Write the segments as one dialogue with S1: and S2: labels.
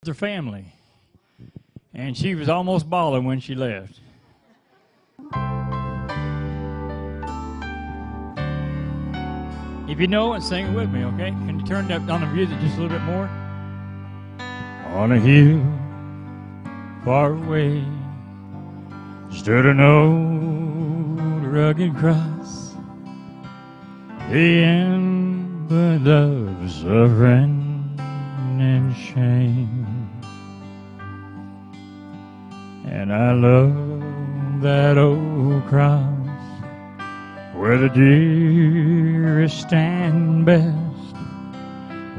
S1: her family. And she was almost bawling when she left. If you know it, sing it with me, okay? Can you turn up on the music just a little bit more? On a hill far away stood an old rugged cross, the emblem of suffering and shame. And I love that old cross where the dearest stand best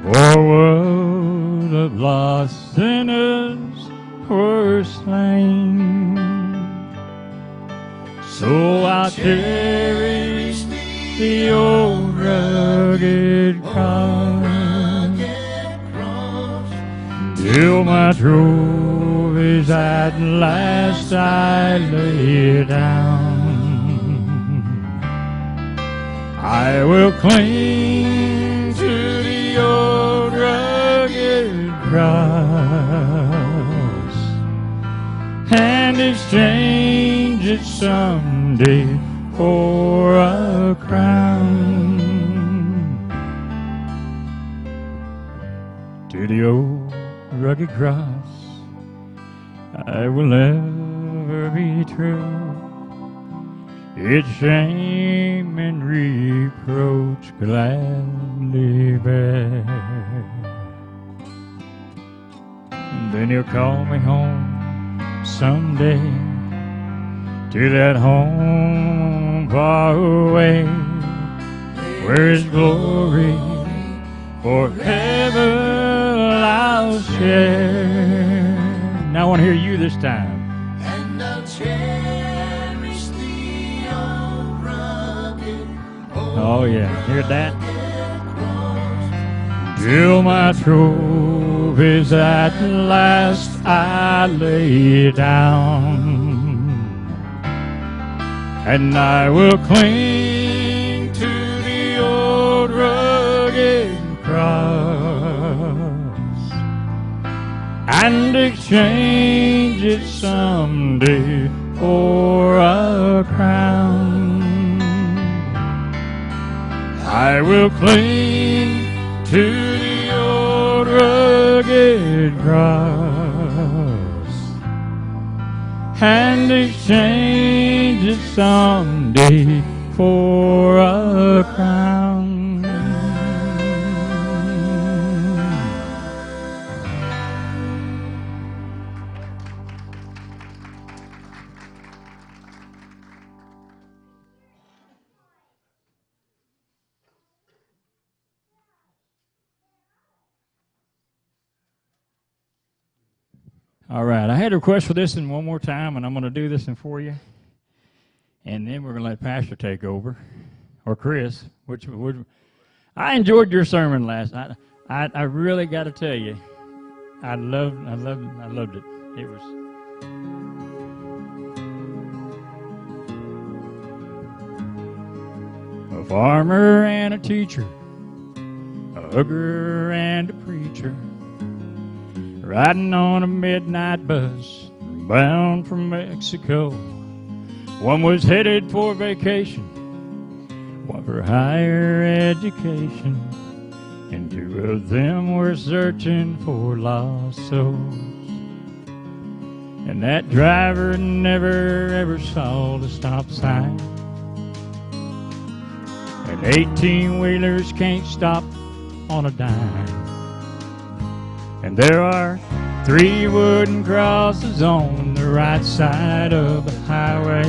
S1: for a world of lost sinners were slain. So I'll cherish the old rugged cross till my trophies at last I lay down. I will cling to the old rugged cross and exchange it someday for a crown. To the old rugged cross I will ever be true. Its shame and reproach gladly bear. And then he'll call me home someday to that home far away, where his glory forever I'll share. Now I want to hear you this time.
S2: And I'll cherish the old rugged,
S1: oh yeah, hear that? Till my trophies at last I lay down, and I will cling to the old rugged cross and exchange it someday for a crown. I will cling to the old rugged cross and exchange it someday for a crown. All right, I had a request for this one more time, and I'm going to do this one for you. And then we're going to let Pastor take over, or Chris. I enjoyed your sermon last night. I really got to tell you, I loved it. It was. A farmer and a teacher, a hugger and a preacher, riding on a midnight bus bound for Mexico. One was headed for vacation, one for higher education, and two of them were searching for lost souls. And that driver never ever saw the stop sign, and 18-wheelers can't stop on a dime. And there are 3 wooden crosses on the right side of the highway.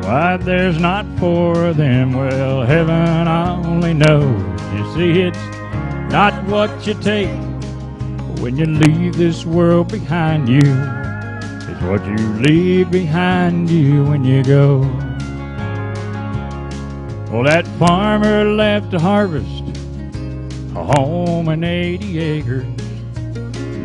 S1: Why there's not 4 of them, well, heaven only knows. You see, it's not what you take when you leave this world behind you. It's what you leave behind you when you go. Well, that farmer left to harvest a home and 80 acres,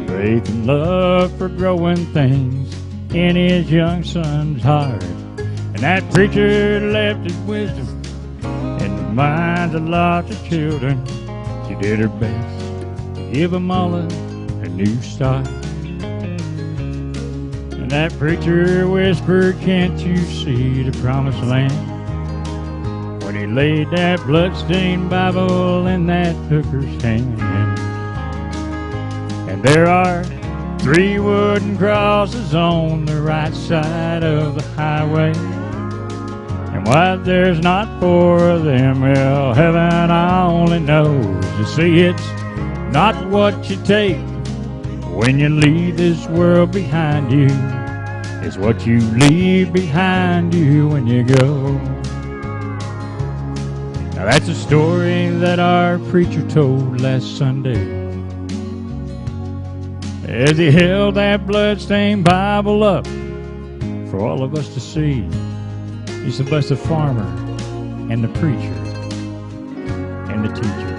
S1: faith and love for growing things in his young son's heart. And that preacher left his wisdom in the minds of lots of children. She did her best to give them all a new start. And that preacher whispered, "Can't you see the promised land?" When he laid that bloodstained Bible in that hooker's hand. And there are 3 wooden crosses on the right side of the highway. And why there's not 4 of them, well, heaven only knows. You see, it's not what you take when you leave this world behind you. It's what you leave behind you when you go. Now that's a story that our preacher told last Sunday, as he held that bloodstained Bible up for all of us to see. He said, "Bless the farmer and the preacher and the teacher."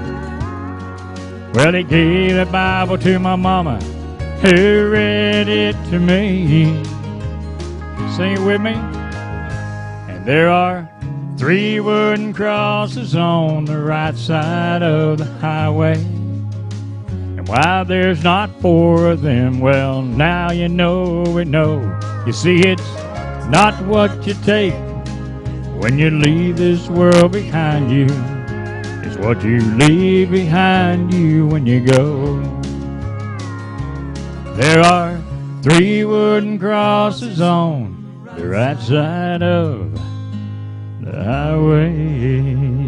S1: Well, he gave the Bible to my mama, who read it to me. Sing it with me. And there are 3 wooden crosses on the right side of the highway. And why there's not 4 of them, well, now you know we know. You see, it's not what you take when you leave this world behind you. It's what you leave behind you when you go. There are 3 wooden crosses on the right side of the highway.